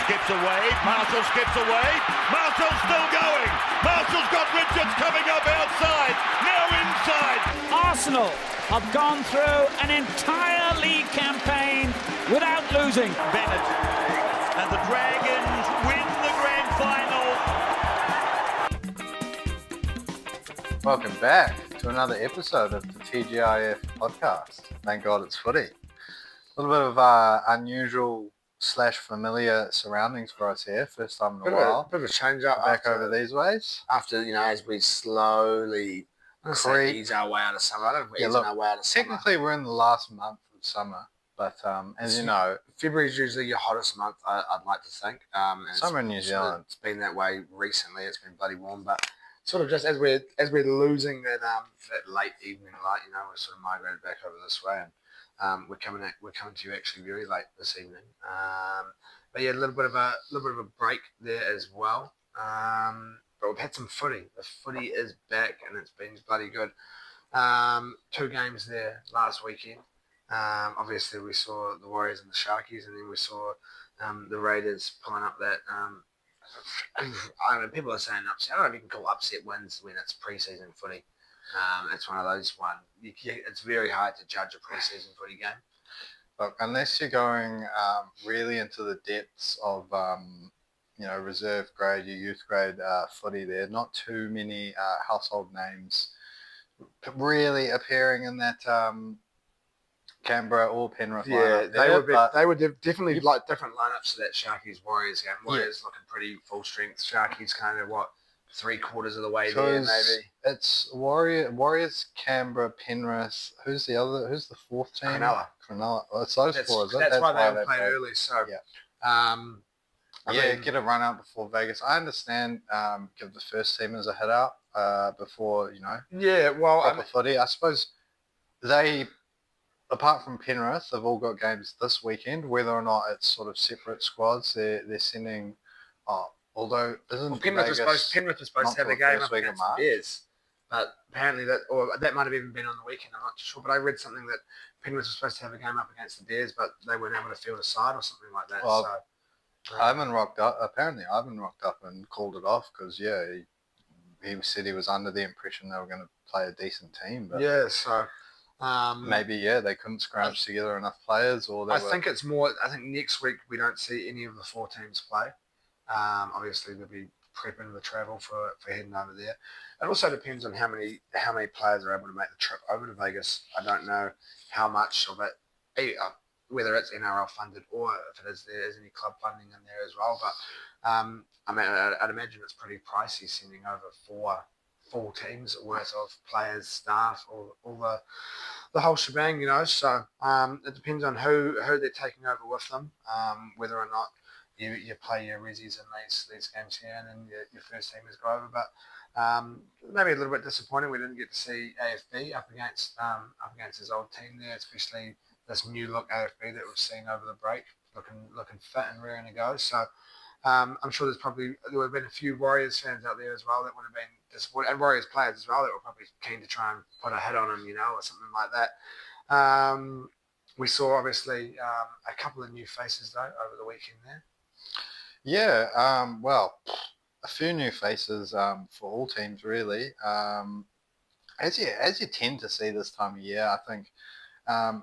skips away. Marshall skips away. Marshall's still going. Marshall's got Richards coming up outside. Now inside. Arsenal have gone through an entire league campaign without losing. Bennett and the Dragons win the grand final. Welcome back to another episode of the TGIF Podcast. Thank God it's footy. A little bit of unusual / familiar surroundings for us here. First time in a while. Bit of a change up Back over these ways. after, as we slowly ease our way out of summer. I don't know if we're easing our way out of summer. Technically, we're in the last month of summer, but as you know, February is usually your hottest month, I'd like to think. Summer in New Zealand. It's been that way recently. It's been bloody warm, but sort of just as we're losing that late evening light, we're sort of migrated back over this way, and we're coming to you actually very late this evening. But yeah, a little bit of a break there as well. But we've had some footy. The footy is back, and it's been bloody good. 2 games there last weekend. Obviously, we saw the Warriors and the Sharkies, and then we saw the Raiders pulling up that. I mean, people are saying upset. I don't know if you can call upset wins when it's pre-season footy. It's one of those ones. It's very hard to judge a pre-season footy game. Look, unless you're going really into the depths of reserve grade, your youth grade footy, there not too many household names really appearing in that Canberra or Penrith lineup. They were definitely like different lineups to that Sharkies Warriors game. Warriors looking pretty full strength. Sharkies kind of 3/4 of the way there, maybe. It's Warriors, Canberra, Penrith. Who's the fourth team? Cronulla. Well, it's those four, is it? That's why they played early. So yeah. Get a run out before Vegas. I understand. Give the first teamers a hit out before proper footy. I suppose they, apart from Penrith, they've all got games this weekend. Whether or not it's sort of separate squads, they're sending. Although Penrith was supposed to have a game up against the Bears, but apparently that might have even been on the weekend. I'm not sure, but I read something that Penrith was supposed to have a game up against the Bears, but they weren't able to field a side or something like that. Well, Ivan rocked up. Apparently, Ivan rocked up and called it off because he said he was under the impression they were going to play a decent team. But maybe they couldn't scrounge together enough players, or I think next week we don't see any of the 4 teams play. Obviously, they'll be prepping the travel for heading over there. It also depends on how many players are able to make the trip over to Vegas. I don't know how much of it, whether it's NRL funded or if there is any club funding in there as well. But I'd imagine it's pretty pricey sending over 4 full teams worth of players, staff, all the whole shebang. So it depends on who they're taking over with them, whether or not you play your resis in these games here, and then your first teamers go over. But maybe a little bit disappointing we didn't get to see AFB up against his old team there, especially this new look AFB that we've seen over the break, looking fit and raring to go. So I'm sure there would have been a few Warriors fans out there as well that would have been disappointed, and Warriors players as well that were probably keen to try and put a hit on them, or something like that. We saw obviously a couple of new faces though over the weekend there. Yeah, a few new faces for all teams really. As you tend to see this time of year, I think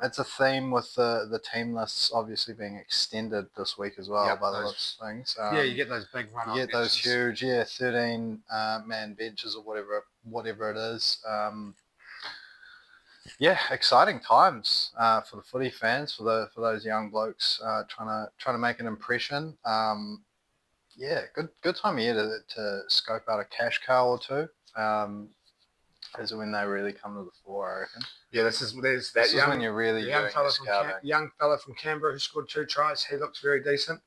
it's a theme with the team lists obviously being extended this week as well by the looks of things. You get those big run-on You get those huge, 13 man benches or whatever it is. Exciting times for the footy fans, for those young blokes trying to make an impression. Good time of year to scope out a cash cow or two. Is when they really come to the fore, I reckon. Yeah, this is when you're really doing the scouting. Young fella from Canberra who scored 2 tries. He looks very decent.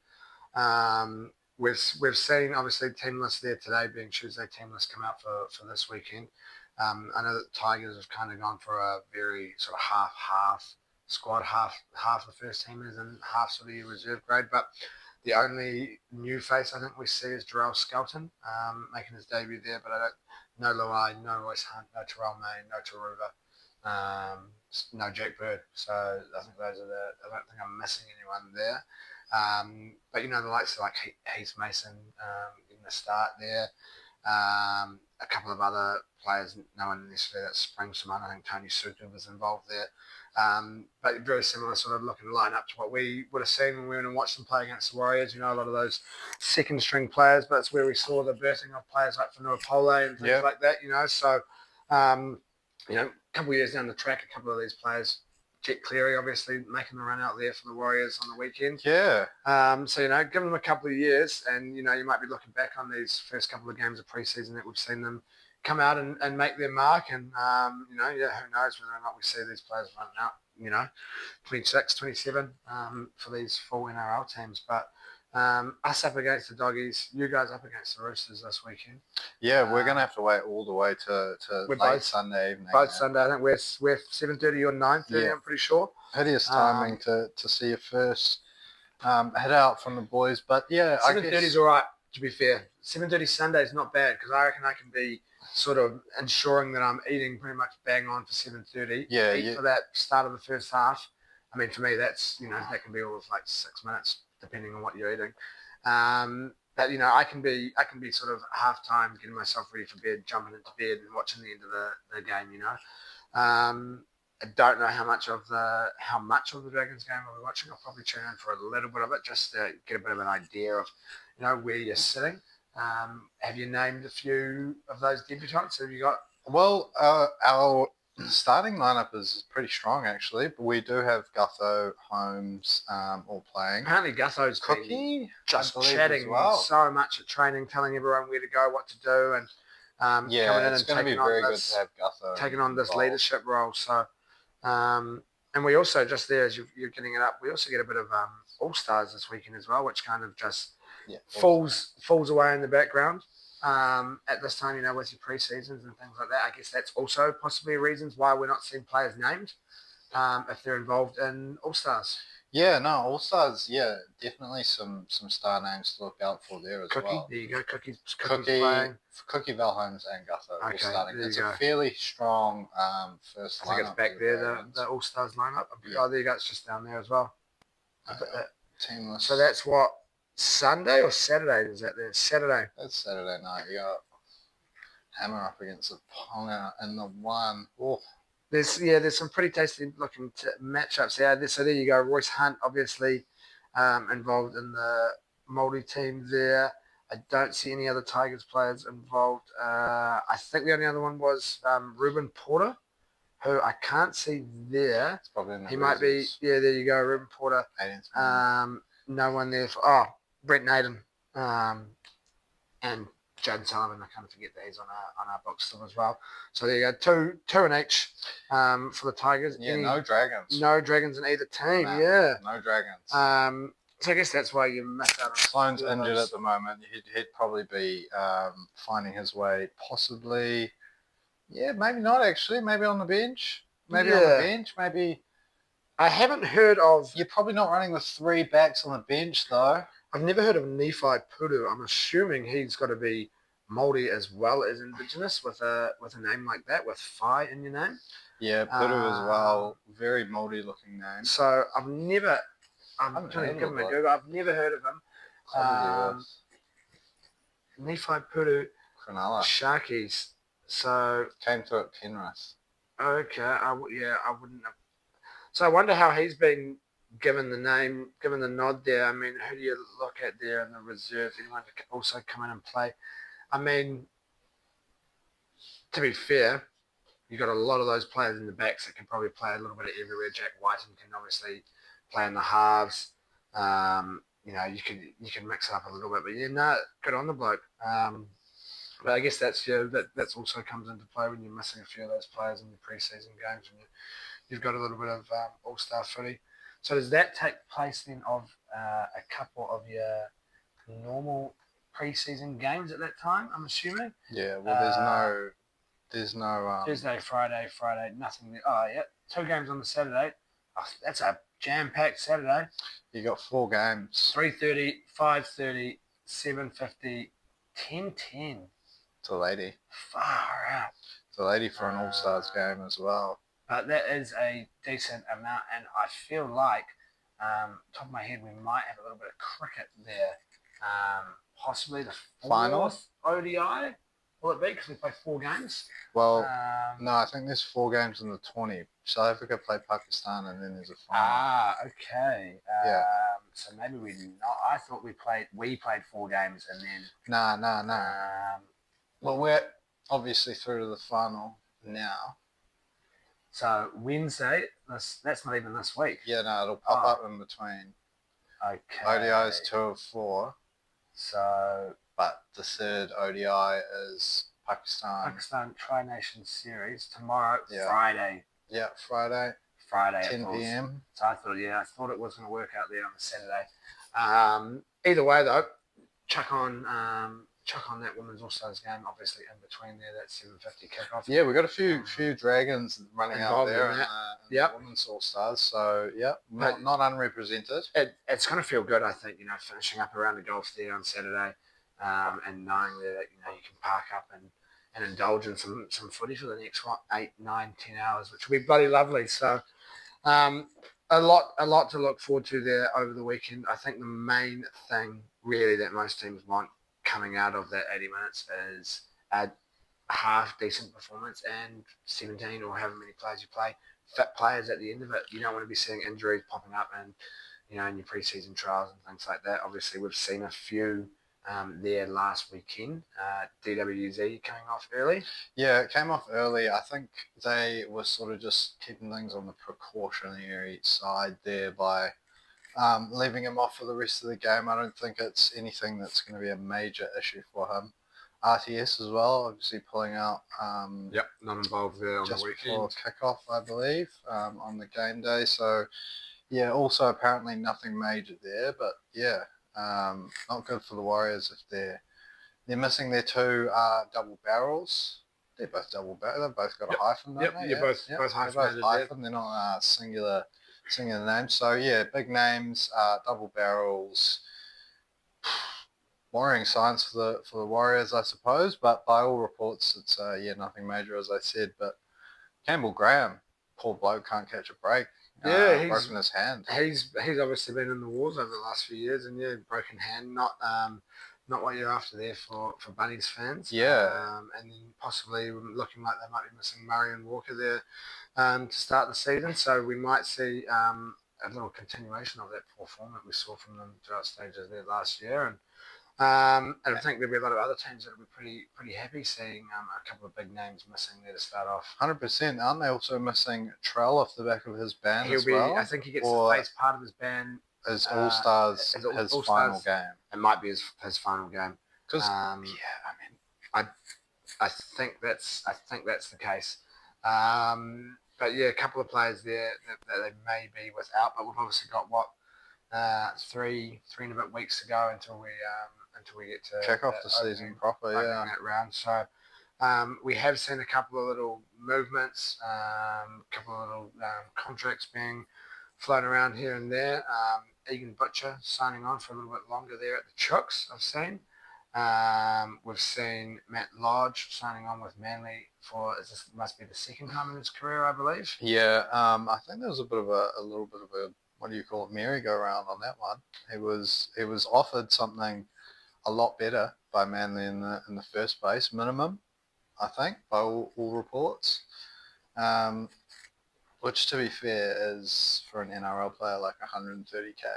We've seen obviously team list there today, being Tuesday team list come out for this weekend. I know that the Tigers have kind of gone for a very sort of half squad, half the first teamers and half sort of your reserve grade. But the only new face I think we see is Jarrell Skelton making his debut there. But I don't know Luai, no Royce Hunt, no Terrell May, no Taruva. No Jack Bird. So I think those are I don't think I'm missing anyone there. But the likes of like Heath Mason in the start there. A couple of other players, no one necessarily that springs to mind. I think Tony Suter was involved there. But very similar sort of looking line up to what we would have seen when we went and watched them play against the Warriors. A lot of those second string players, but it's where we saw the birthing of players like Fanua Pole and things like that, So, a couple of years down the track, a couple of these players, Jet Cleary obviously making the run out there for the Warriors on the weekend. Yeah. So, give them a couple of years and, you might be looking back on these first couple of games of preseason that we've seen them come out and make their mark. And, who knows whether or not we see these players running out, 26, 27 for these full NRL teams. But us up against the Doggies, you guys up against the Roosters this weekend. Yeah, we're going to have to wait all the way to late Sunday evening. Both Sunday. I think we're 7:30 or 9:30, I'm pretty sure. Hideous timing to see your first head out from the boys. But, yeah, 7:30 is all right, to be fair. 7:30 Sunday is not bad because I reckon I can be sort of ensuring that I'm eating pretty much bang on for 7:30. Yeah. For that start of the first half. I mean, for me, that's, that can be all of like 6 minutes, depending on what you're eating. But, I can be sort of half time getting myself ready for bed, jumping into bed and watching the end of the game, I don't know how much of the Dragons game I'll be watching. I'll probably tune in for a little bit of it just to get a bit of an idea of, where you're sitting. Have you named a few of those debutants? Have you got? Well, our starting lineup is pretty strong actually, but we do have Gutho, Holmes, all playing. Apparently, Gutho's Cookie just chatting so much at training, telling everyone where to go, what to do, and coming in it's and going to be very good to have Gutho taking on this involved. leadership role. So, and we also just there as you're getting it up, we also get a bit of All Stars this weekend as well, which kind of just falls away in the background. At this time, with your pre-seasons and things like that, I guess that's also possibly reasons why we're not seeing players named if they're involved in All-Stars. Yeah, no, All-Stars, definitely some star names to look out for there as well. There you go, Cookie's playing. Cookie, Val Holmes and Gutho all starting. It's a fairly strong first lineup. I think it's back there, the All-Stars lineup. Oh, there you go, it's just down there as well. Teamless. So that's what, Sunday or Saturday is that there? Saturday. That's Saturday night. You got Hammer up against the Ponga and the one. Oh. There's some pretty tasty looking matchups here. So there you go. Royce Hunt obviously involved in the Māori team there. I don't see any other Tigers players involved. I think the only other one was Ruben Porter, who I can't see there. It's probably in the he might be. Yeah, there you go. Ruben Porter. No one there for Brett Naden and Jaden Sullivan. I kind of forget that he's on our box still as well. So there you go, two in each for the Tigers. Yeah, no Dragons. No Dragons in either team. No Dragons. So I guess that's why you missed out on. Sloane's injured at the moment. He'd probably be finding his way, possibly. Yeah, maybe not actually. Maybe on the bench. Maybe. I haven't heard of. You're probably not running with 3 backs on the bench though. I've never heard of Nephi Pudu. I'm assuming he's got to be Māori as well as Indigenous with a name like that, with Phi in your name. Yeah, Pudu as well. Very Māori looking name. So I'm trying to give him a Google. I've never heard of him. Nephi Pudu. Cronulla. Sharkies. So came to it Penrith. Okay. I wouldn't have. So I wonder how he's been given the nod there. I mean, who do you look at there in the reserve? Anyone to also come in and play? I mean, to be fair, you've got a lot of those players in the backs that can probably play a little bit of everywhere. Jack Whiten can obviously play in the halves. You can mix it up a little bit, but good on the bloke. But I guess that's also comes into play when you're missing a few of those players in the preseason games and you've got a little bit of all-star footy. So does that take place then of a couple of your normal preseason games at that time, I'm assuming? Yeah, well, there's no... Thursday, Friday, nothing there. Oh, yeah, 2 games on the Saturday. Oh, that's a jam-packed Saturday. You got 4 games. 3:30, 5:30, 7:50, 10:10. It's a lady. Far out. It's a lady for an All-Stars game as well. But that is a decent amount, and I feel like, top of my head, we might have a little bit of cricket there. Possibly the Final? fourth ODI. Will it be? Because we play 4 games. Well, no, I think there's 4 games in the 20. South Africa play Pakistan, and then there's a final. Okay. Yeah. So maybe we not. I thought we played 4 games, and then. Nah. Well, we're obviously through to the final now. So Wednesday, that's not even this week. Yeah, no, it'll pop up in between. Okay. ODI is 2 of 4. So. But the third ODI is Pakistan Tri-Nation Series tomorrow, Yeah. Friday. Yeah, Friday. 10 p.m. So I thought it was going to work out there on the Saturday. Either way, though, chuck on that Women's All-Stars game, obviously in between there, that 7:50 kickoff. Yeah, we've got a few Dragons running out there in Yep. the Women's All-Stars, so yeah, not unrepresented. It's going to feel good, I think, finishing up around the golf there on Saturday, and knowing that you can park up and indulge in some footy for the next 8, 9, 10 hours, which will be bloody lovely. So a lot to look forward to there over the weekend. I think the main thing really that most teams want coming out of that 80 minutes is a half decent performance and 17 or however many players you play, fit players at the end of it. You don't want to be seeing injuries popping up and in your pre-season trials and things like that. Obviously, we've seen a few there last weekend. DWZ coming off early. Yeah, it came off early. I think they were sort of just keeping things on the precautionary side there by leaving him off for the rest of the game. I don't think it's anything that's going to be a major issue for him. RTS as well, obviously pulling out. Not involved there on the weekend. Just before kickoff, I believe, on the game day. So, yeah, also apparently nothing major there, but yeah. Not good for the Warriors if they're missing their 2 double barrels. They're both double barrel. They've both got a hyphen, don't they? Both hyphen. They're not singular names. So yeah, big names, double barrels. Worrying signs for the Warriors, I suppose. But by all reports, it's nothing major, as I said. But Campbell Graham, poor bloke, can't catch a break. Yeah, he's broken his hand. He's obviously been in the wars over the last few years, and broken hand, not what you're after there for Bunnies fans. Yeah, and then possibly looking like they might be missing Murray and Walker there to start the season, so we might see a little continuation of that poor form that we saw from them throughout stages there last year, and I think there'll be a lot of other teams that'll be pretty happy seeing a couple of big names missing there to start off. 100%. Aren't they also missing Trell off the back of his ban as well? I think he gets to face part of his ban. As All-Stars, his final game. It might be his final game. Because I think that's the case. But yeah, a couple of players there that they may be without, but we've obviously got 3 and a bit weeks to go until we get to kick off the season proper. Yeah, that round. So we have seen a couple of little movements, a couple of little contracts being floating around here and there. Egan Butcher signing on for a little bit longer there at the Chooks, I've seen. We've seen Matt Lodge signing on with Manly for must be the second time in his career, I believe. Yeah, I think there was a little bit of a what do you call it, merry-go-round on that one. He was offered something a lot better by Manly in the first place, minimum, I think, by all reports. Which, to be fair, is for an NRL player like 130k.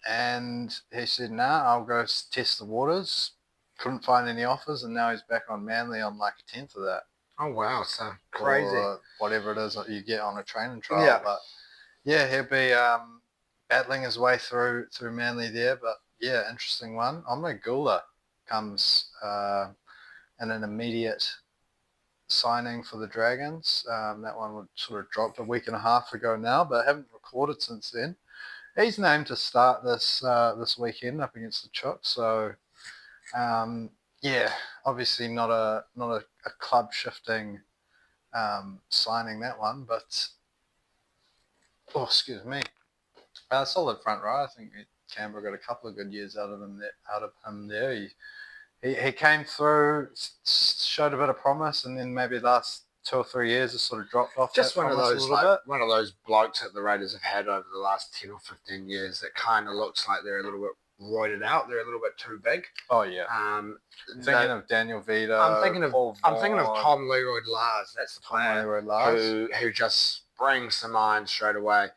And he said, "Nah, I'll go test the waters." Couldn't find any offers, and now he's back on Manly on like a tenth of that. Oh wow, so crazy! Or whatever it is that you get on a training trial. Yeah. But yeah, he'll be battling his way through Manly there. But yeah, interesting one. Omri Gula comes in an immediate signing for the Dragons. That one would sort of dropped a week and a half ago now, but haven't recorded since then. He's named to start this weekend up against the Chooks. So yeah, obviously not a club shifting signing, that one, but excuse me, solid front row. I think Canberra got a couple of good years out of him there. He came through, showed a bit of promise, and then maybe last 2 or 3 years has sort of dropped off. Just that one of promise a those little bit. one of those blokes that the Raiders have had over the last 10 or 15 years that kind of looks like they're a little bit roided out. They're a little bit too big. Oh yeah. Thinking of Daniel Vito. I'm thinking of Tom Leroy-Lars. That's the player who just springs to mind straight away.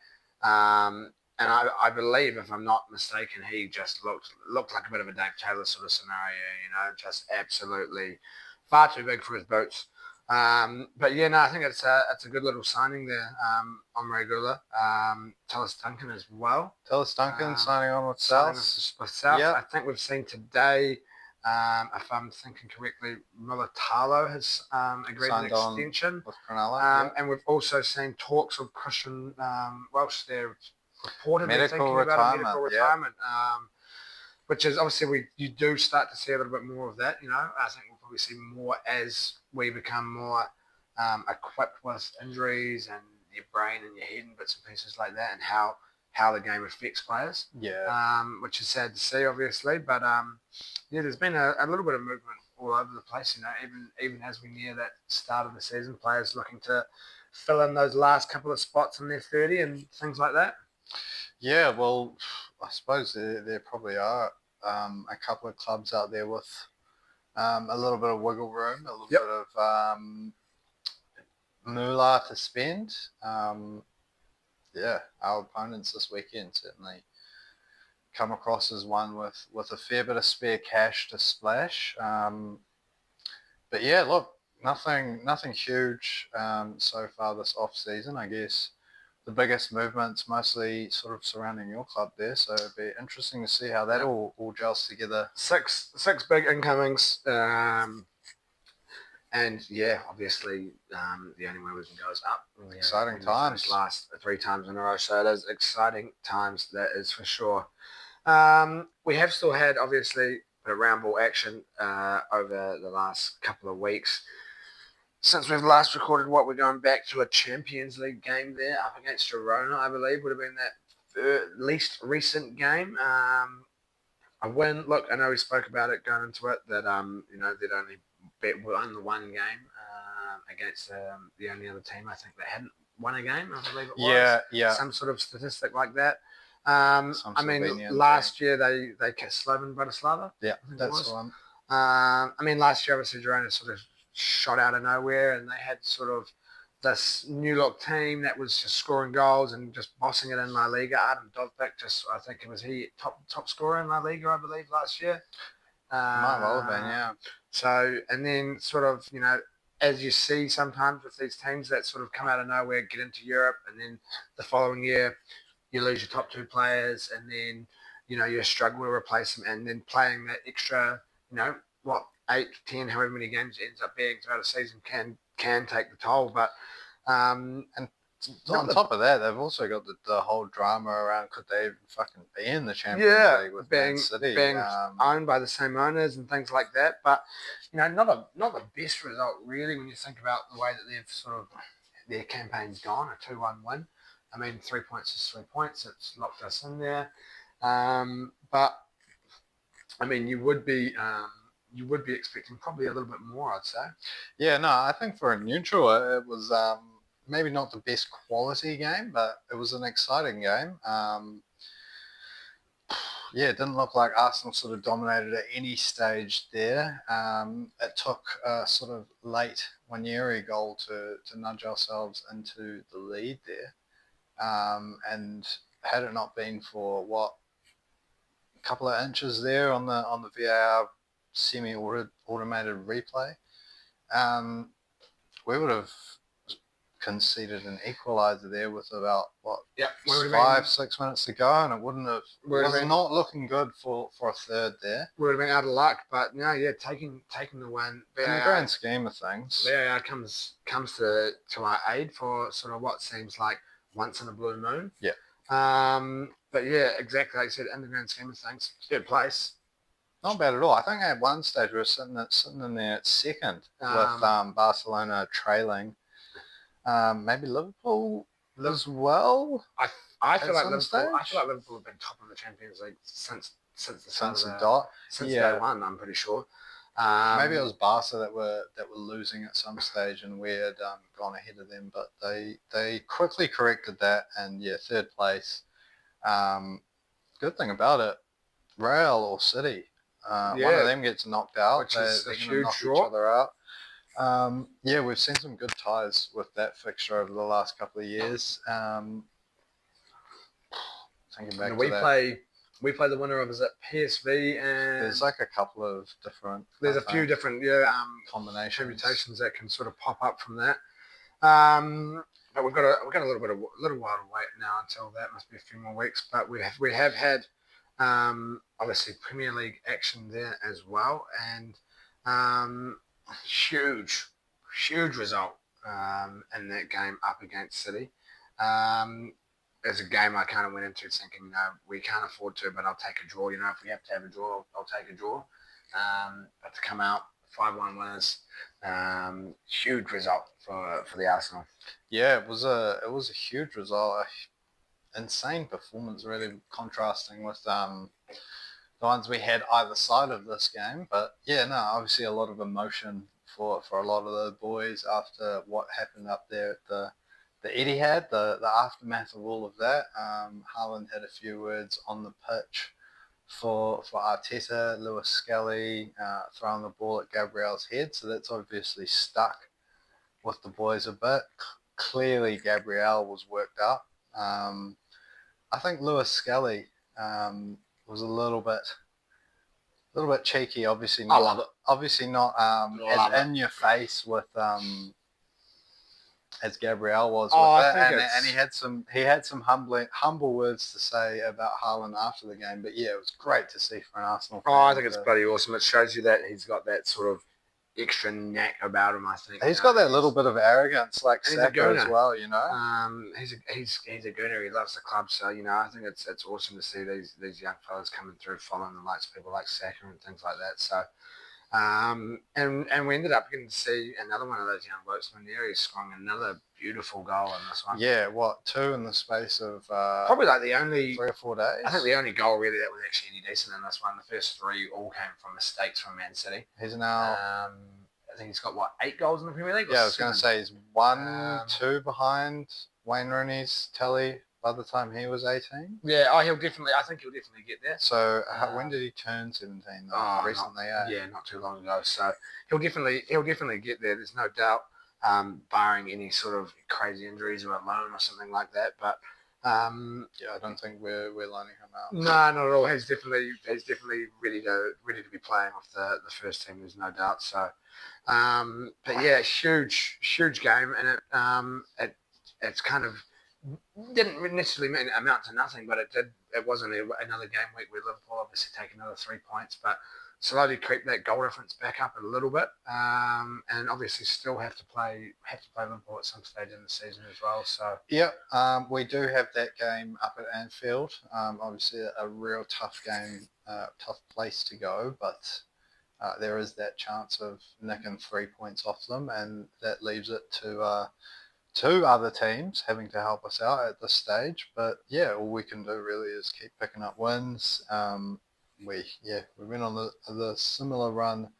And I believe, if I'm not mistaken, he just looked like a bit of a Dave Taylor sort of scenario. Just absolutely far too big for his boots. But yeah, no, I think it's a good little signing there. Omri Gula, Tallis Duncan as well. Tallis Duncan signing on with South. Yep. I think we've seen today, if I'm thinking correctly, Mulatalo has agreed to an extension with Cronulla. and we've also seen talks of Christian Welsh there reportedly medical thinking retirement, about a medical retirement. Which is obviously you do start to see a little bit more of that. I think we'll probably see more as we become more equipped with injuries and your brain and your head and bits and pieces like that, and how the game affects players. Yeah. Which is sad to see, obviously, but there's been a little bit of movement all over the place. Even as we near that start of the season, players looking to fill in those last couple of spots in their 30 and things like that. Yeah, well, I suppose there probably are a couple of clubs out there with a little bit of wiggle room, a little bit of moolah to spend. Our opponents this weekend certainly come across as one with a fair bit of spare cash to splash. But yeah, look, nothing huge so far this off season, I guess. The biggest movements mostly sort of surrounding your club there, so it'd be interesting to see how that all gels together. Six big incomings, and yeah, obviously the only way we can go is up. Exciting times. Last 3 times in a row, so it is exciting times, that is for sure. We have still had obviously a bit of round ball action over the last couple of weeks. Since we've last recorded, we're going back to a Champions League game there up against Girona, I believe, would have been that least recent game. A win. Look, I know we spoke about it going into it, that they'd only won the one game against the only other team I think that hadn't won a game, I believe it was. Yeah. Some sort of statistic like that. Last year they kept Slovan Bratislava. Yeah, that's the one. Last year obviously Girona sort of shot out of nowhere, and they had sort of this new look team that was just scoring goals and just bossing it in La Liga. Adam Dovbyk, I think it was he top scorer in La Liga, I believe, last year. Might well have been, yeah. So, and then sort of, as you see sometimes with these teams that sort of come out of nowhere, get into Europe, and then the following year you lose your top 2 players, and then, you struggle to replace them, and then playing that extra, 8, 10, however many games it ends up being throughout a season can take the toll. But and on top of that, they've also got the whole drama around could they even fucking be in the Champions League with Man City being owned by the same owners and things like that. But not the best result really when you think about the way that they've sort of their campaign's gone. A 2-1 win. 3 points is 3 points. It's locked us in there. But you would be expecting probably a little bit more, I'd say. Yeah, no, I think for a neutral, it was maybe not the best quality game, but it was an exciting game. It didn't look like Arsenal sort of dominated at any stage there. It took a sort of late Wanyeri goal to nudge ourselves into the lead there. And had it not been for a couple of inches there on the VAR semi-automated replay, we would have conceded an equaliser there with about 5-6 minutes to go, and it was not looking good for a third there. We would have been out of luck, but no, taking the win. In the grand scheme of things, VAR comes to our aid for sort of what seems like once in a blue moon. Yeah. But yeah, exactly like you said, in the grand scheme of things, third place. Not bad at all. I think at one stage we were sitting in there at second with Barcelona trailing. Maybe Liverpool as well. I feel like Liverpool have been top of the Champions League since day one. I'm pretty sure. Maybe it was Barca that were losing at some stage, and we had gone ahead of them, but they quickly corrected that, and yeah, third place. Good thing about it, Real or City, one of them gets knocked out. Which is a They're going to huge knock draw. each other out. Yeah, we've seen some good ties with that fixture over the last couple of years. Thinking back And to that. we play the winner of, is it PSV, and There's like a couple of different. there's a few different combinations, permutations that can sort of pop up from that. But we've got a little while to wait now until that. Must be a few more weeks. But we have had obviously Premier League action there as well, and huge result in that game up against City. As a game I kind of went into thinking, we can't afford to, but I'll take a draw. If we have to have a draw, I'll take a draw. But to come out 5-1 winners, huge result for the Arsenal. Yeah, it was a huge result. Insane performance, really contrasting with the ones we had either side of this game. But yeah, no, obviously a lot of emotion for a lot of the boys after what happened up there at the Etihad, the aftermath of all of that. Haaland had a few words on the pitch for Arteta, Lewis Skelly throwing the ball at Gabriel's head, so that's obviously stuck with the boys a bit. Clearly Gabriel was worked up. I think Lewis Skelly was a little bit cheeky, obviously not. I love it. Obviously not as in your face with as Gabriel was with that, and he had some humble words to say about Haaland after the game. But yeah, it was great to see for an Arsenal fan. I think it's bloody awesome. It shows you that he's got that sort of extra knack about him. I think he's got that little bit of arrogance, like Saka as well. He's a gooner. He loves the club, so I think it's awesome to see these young fellas coming through, following the likes of people like Saka and things like that. So. And we ended up getting to see another one of those young blokes in there. He scoring another beautiful goal in this one. Yeah, two in the space of probably like the only 3 or 4 days. I think the only goal really that was actually any decent in this one. The first 3 all came from mistakes from Man City. He's now. I think he's got 8 goals in the Premier League. Yeah, I was going to say he's 1-2 behind Wayne Rooney's tally by the time he was 18. Yeah, I think he'll definitely get there. So when did he turn 17? Recently, not too long ago. So he'll definitely get there. There's no doubt, barring any sort of crazy injuries or a loan or something like that. But I don't think we're loaning him out. No, not at all. He's definitely ready to be playing off the first team. There's no doubt. So, but yeah, huge game, and it's kind of didn't necessarily amount to nothing, but it did. It wasn't another game week where Liverpool obviously take another 3 points, but slowly creep that goal difference back up a little bit, and obviously still have to play Liverpool at some stage in the season as well. So we do have that game up at Anfield. Obviously a real tough game, tough place to go, but there is that chance of nicking 3 points off them, and that leaves it to 2 other teams having to help us out at this stage. But yeah, all we can do really is keep picking up wins. We've been on the similar run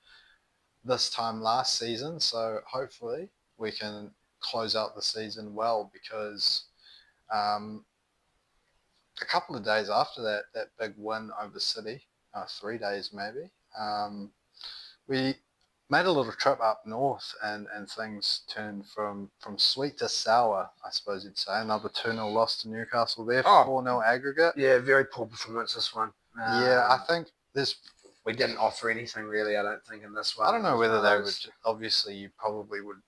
this time last season, so hopefully we can close out the season well, because a couple of days after that big win over City, 3 days maybe, we made a little trip up north, and things turned from sweet to sour, I suppose you'd say. Another 2-0 loss to Newcastle there, 4-0 aggregate. Yeah, very poor performance this one. I think we didn't offer anything really, I don't think, in this one. I don't know whether they would. Obviously, you probably would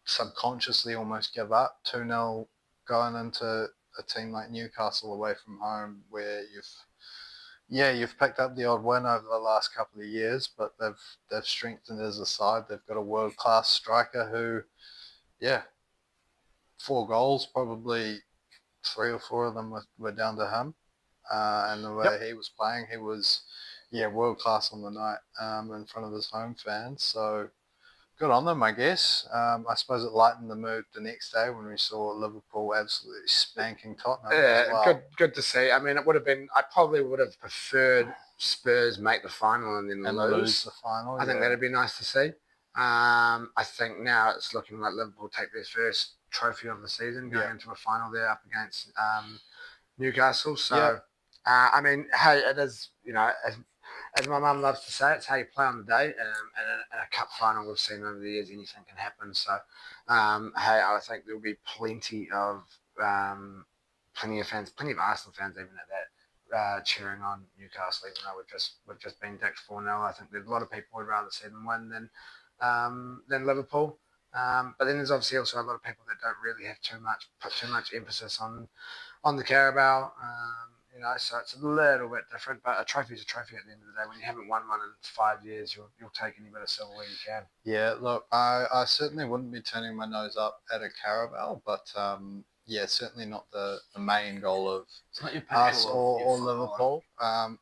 subconsciously almost give up 2-0 going into a team like Newcastle away from home, where you've picked up the odd win over the last couple of years, but they've strengthened as a side. They've got a world-class striker who, 4 goals, probably 3 or 4 of them were down to him. And the way he was playing, he was, world-class on the night in front of his home fans. So good on them, I guess. I suppose it lightened the mood the next day when we saw Liverpool absolutely spanking Tottenham as well. Good to see. I mean, it would have been. I probably would have preferred Spurs make the final and then lose the final. I think that'd be nice to see. I think now it's looking like Liverpool take their first trophy of the season, going into a final there up against Newcastle. So, I mean, hey, it is, as my mum loves to say, it's how you play on the day. And in a cup final, we've seen over the years anything can happen. So, hey, I think there'll be plenty of fans, plenty of Arsenal fans even at that, cheering on Newcastle, even though we've just been dicked 4-0. I think there's a lot of people would rather see them win than Liverpool. But then there's obviously also a lot of people that don't really have put too much emphasis on the Carabao. So it's a little bit different, but a trophy is a trophy at the end of the day. When you haven't won one in 5 years, you'll take any bit of silver where you can. Yeah, look, I certainly wouldn't be turning my nose up at a Carabao, but certainly not the main goal of us or Liverpool.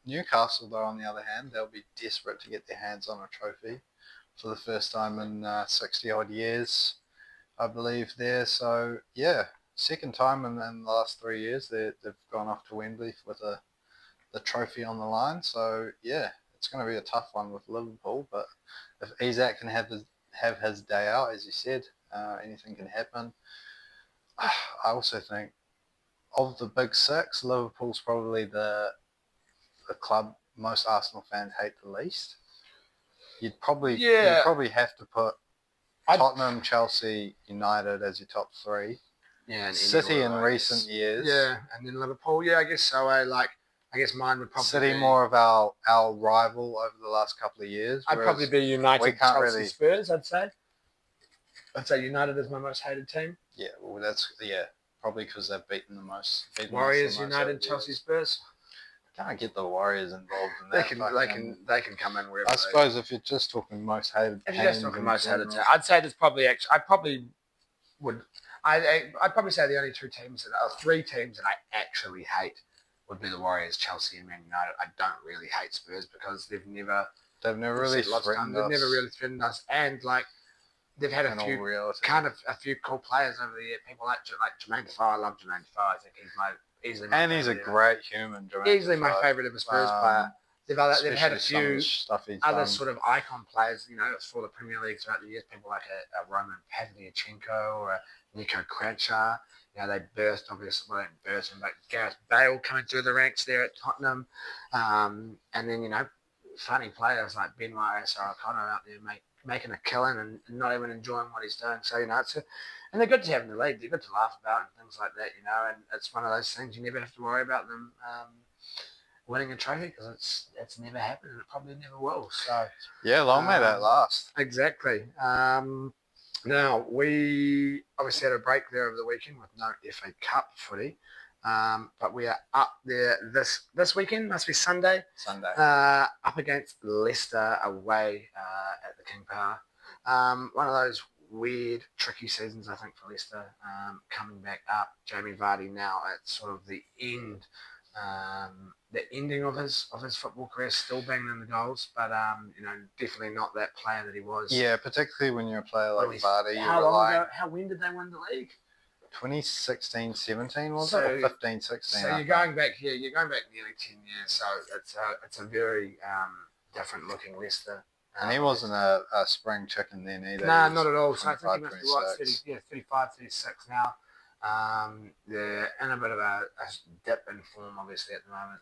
Newcastle, though, on the other hand, they'll be desperate to get their hands on a trophy for the first time in 60-odd years, I believe, there. So, yeah, second time in the last 3 years they've gone off to Wembley with the trophy on the line. So, yeah, it's going to be a tough one with Liverpool. But if Isak can have his day out, as you said, anything can happen. I also think of the big six, Liverpool's probably the club most Arsenal fans hate the least. You'd probably have to put Tottenham, Chelsea, United as your top three. Yeah, and City in recent years. Yeah, and then Liverpool. Yeah, I guess so. I guess mine would probably City be more of our rival over the last couple of years. I'd probably be United, Chelsea, Spurs. I'd say United is my most hated team. Yeah, well, probably because they've beaten the most. Warriors, United, Chelsea, Spurs. Can't get the Warriors involved in They that. They can come in wherever. I suppose if you're just talking most hated, if you're just talking most hated, I'd say there's probably I'd probably say the only three teams that I actually hate would be the Warriors, Chelsea, and Man United. I don't really hate Spurs because they've never really threatened us, and they've had a few cool players over the year. People like Jermaine Defoe. I love Jermaine Defoe. I think he's a great human. Easily my favourite of a Spurs player. They've had a few other sort of icon players, for the Premier League throughout the years. People like a Roman Pavlyuchenko or a Nico Kranjčar. They burst, obviously, well, they burst, but Gareth Bale coming through the ranks there at Tottenham. And then, funny players like Benoit Saracano out there making a killing and not even enjoying what he's doing. So, and they're good to have in the league. They're good to laugh about and things like that, and it's one of those things you never have to worry about them winning a trophy because it's never happened and it probably never will. So yeah, long may that last. Exactly. Now, we obviously had a break there over the weekend with no FA Cup footy, but we are up there this weekend, must be Sunday. Up against Leicester away at the King Power. One of those weird, tricky seasons, I think, for Leicester. Coming back up, Jamie Vardy now at sort of the ending of his football career, still banging in the goals, but definitely not that player that he was. Yeah, particularly when you're a player like Vardy. When did they win the league? 2016-17 was it, or 15-16? So you're going back nearly 10 years. So it's a very different looking Leicester. And he wasn't a spring chicken then either. Nah, not at all. So I think he must be 35, 36 now. They're in a bit of a dip in form, obviously, at the moment.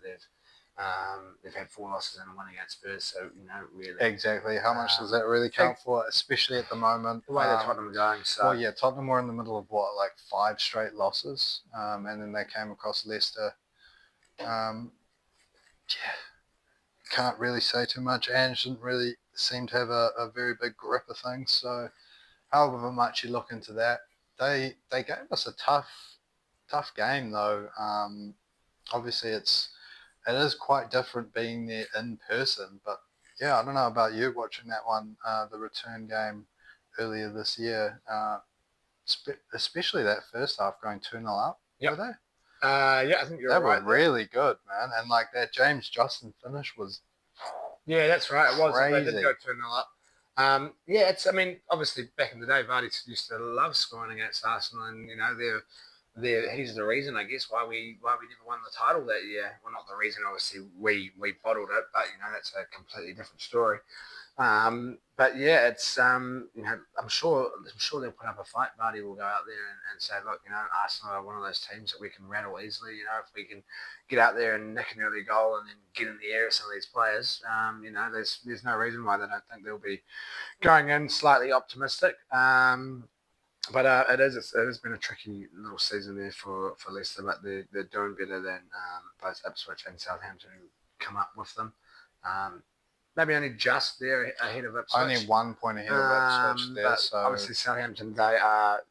They've had 4 losses and a win against Spurs, so really. Exactly. How much does that really count for, especially at the moment? The way that Tottenham are going. So. Well, yeah, Tottenham were in the middle of 5 straight losses, and then they came across Leicester. Can't really say too much. Ange didn't really seem to have a very big grip of things. So, however much you look into that, they gave us a tough game though. Obviously, it is quite different being there in person. But yeah, I don't know about you watching that one, the return game earlier this year, especially that first half going 2-0 up. Yep. Were they? Yeah, I think you're right. They were really good, man. And that James Justin finish was yeah, that's right. It was. Crazy. They did go 2-0 up. I mean, obviously back in the day, Vardy used to love scoring against Arsenal, and he's the reason, I guess, why we never won the title that year. Well, not the reason, obviously we bottled it, but that's a completely different story. But yeah, it's I'm sure they'll put up a fight. Vardy will go out there and say, look, Arsenal are one of those teams that we can rattle easily. If we can get out there and nick an early goal and then get in the air of some of these players, there's no reason why they don't think they'll be going in slightly optimistic. But it has been a tricky little season there for Leicester, but they're doing better than both Ipswich and Southampton who come up with them. Maybe only just there ahead of Ipswich. Only 1 point ahead of Ipswich there. So obviously Southampton, they are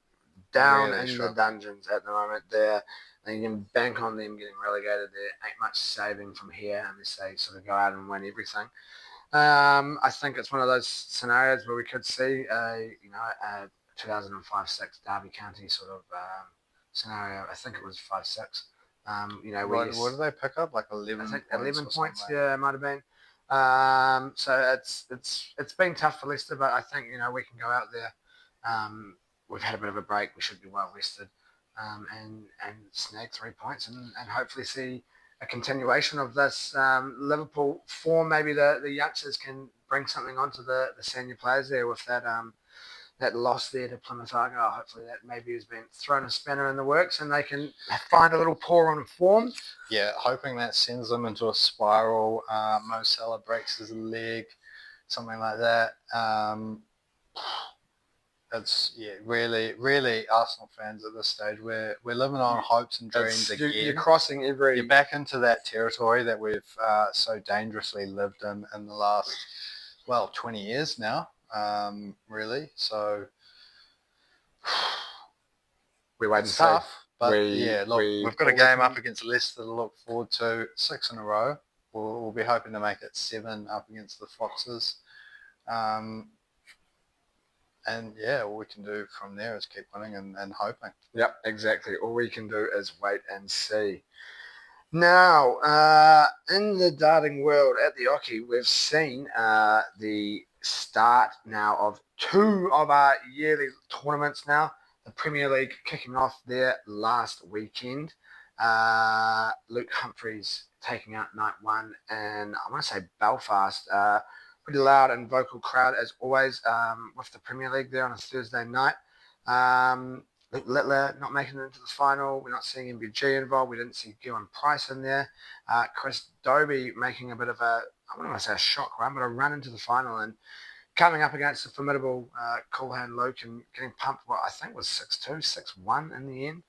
down really in the dungeons at the moment. They can bank on them getting relegated. There ain't much saving from here unless they sort of go out and win everything. I think it's one of those scenarios where we could see a 2005-6 Derby County sort of scenario. I think it was 5-6. what did they pick up? Like 11 I think points 11 or points. something? Yeah, it might have been. So it's been tough for Leicester, but I think we can go out there. We've had a bit of a break. We should be well rested, and snag 3 points and hopefully see a continuation of this Liverpool form. Maybe the youngsters can bring something onto the senior players there with that loss there to Plymouth Argyle. Hopefully that maybe has been thrown a spanner in the works and they can find a little pour on form. Yeah, hoping that sends them into a spiral. Mo Salah breaks his leg, something like that. It's really Arsenal fans at this stage. We're living on hopes and dreams again. You're crossing You're back into that territory that we've so dangerously lived in the last 20 years now. Really. So we wait and it's see. tough. But we've got a game up against Leicester to look forward to. 6 in a row. We'll be hoping to make it 7 up against the Foxes. And all we can do from there is keep winning and hoping. Yep, exactly. All we can do is wait and see. Now, in the darting world at the Oki, we've seen the start now of 2 of our yearly tournaments now. The Premier League kicking off there last weekend. Luke Humphries taking out night 1, and I want to say Belfast. Pretty loud and vocal crowd as always with the Premier League there on a Thursday night. Luke Littler not making it into the final. We're not seeing MBG involved. We didn't see Gillen Price in there. Chris Dobie making a bit of I wouldn't say a shock run, but a run into the final and coming up against the formidable Coolhand Luke and getting pumped, I think was 6-2, 6-1 in the end.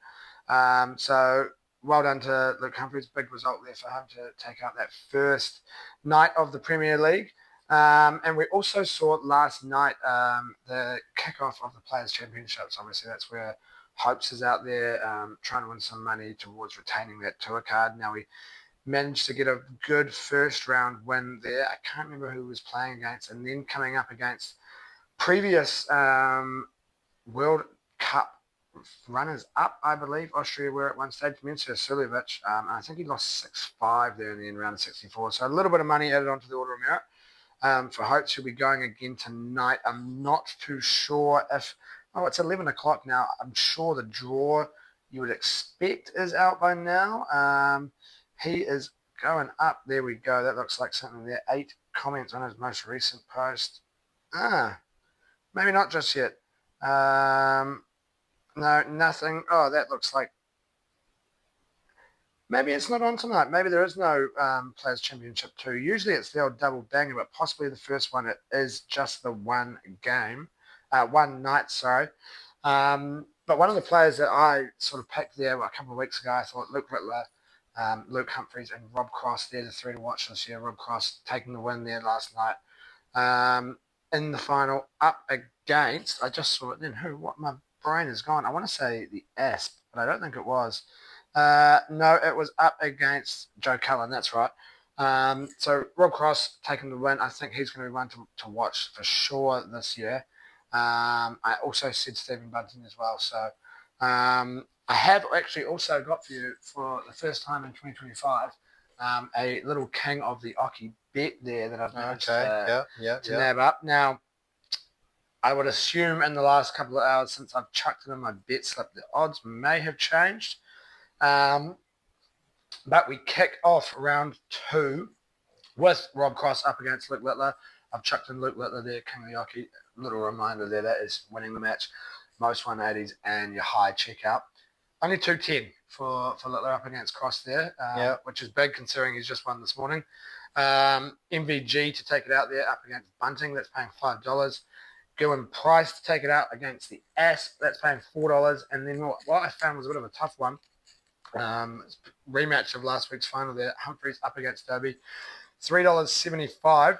So well done to Luke Humphries. Big result there for him to take out that first night of the Premier League. And we also saw last night the kickoff of the Players' Championships. Obviously, that's where Hopes is out there trying to win some money towards retaining that tour card. Now, we managed to get a good first round win there. I can't remember who he was playing against. And then coming up against previous World Cup runners-up, I believe, Austria were at one stage, Mincer Suljovic. I think he lost 6-5 there in the end, round of 64. So a little bit of money added onto the order of merit. For Hopes, he'll be going again tonight. I'm not too sure if... Oh, it's 11 o'clock now. I'm sure the draw you would expect is out by now. He is going up. There we go. That looks like something there. 8 comments on his most recent post. Maybe not just yet. No, nothing. Oh, that looks like... Maybe it's not on tonight. Maybe there is no Players' Championship 2. Usually it's the old double banger, but possibly the first one it is just the one night, sorry. But one of the players that I sort of picked there a couple of weeks ago, I thought Luke Littler, Luke Humphries and Rob Cross, they're the 3 to watch this year. Rob Cross taking the win there last night. In the final, up against, I just saw it then, what my brain is gone. I want to say the Asp, but I don't think it was. No, it was up against Joe Cullen, that's right. So Rob Cross taking the win. I think he's going to be one to watch for sure this year. I also said Stephen Bunting as well. So I have actually also got for you for the first time in 2025 a little King of the Oki bet there that I've managed to nab up. Now, I would assume in the last couple of hours since I've chucked it in my bet slip, the odds may have changed. But we kick off round 2 with Rob Cross up against Luke Littler. I've chucked in Luke Littler there, King of the Yoki. Little reminder there, that is winning the match, most 180s, and your high checkout. Only 210 for Littler up against Cross there, which is big considering he's just won this morning. MVG to take it out there up against Bunting, that's paying $5. Gillen Price to take it out against the Asp, that's paying $4. And then what I found was a bit of a tough one. Rematch of last week's final there, Humphreys up against Derby, $3.75.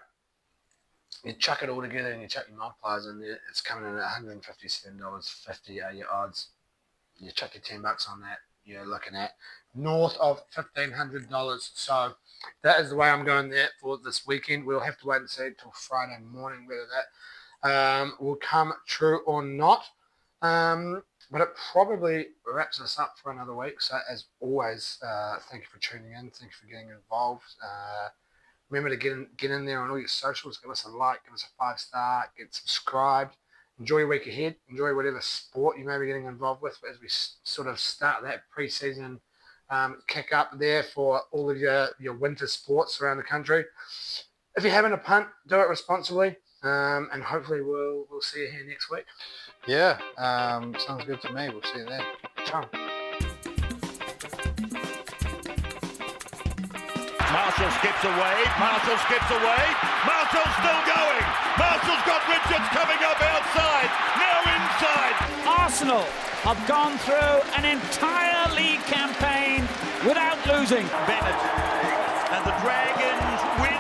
You chuck it all together and you chuck your multipliers in there, it's coming in at $157.50 are your odds. You chuck your $10 on that, you're looking at north of $1,500. So that is the way I'm going there for this weekend. We'll have to wait and see until Friday morning whether that will come true or not. But it probably wraps us up for another week. So as always, thank you for tuning in. Thank you for getting involved. Remember to get in there on all your socials. Give us a like, give us a 5-star, get subscribed. Enjoy your week ahead. Enjoy whatever sport you may be getting involved with as we sort of start that pre-season kick up there for all of your winter sports around the country. If you're having a punt, do it responsibly. And hopefully we'll see you here next week. Yeah, sounds good to me. We'll see you then. Ciao. Marshall skips away. Marshall's still going. Marshall's got Richards coming up outside. Now inside. Arsenal have gone through an entire league campaign without losing. Bennett and the Dragons win.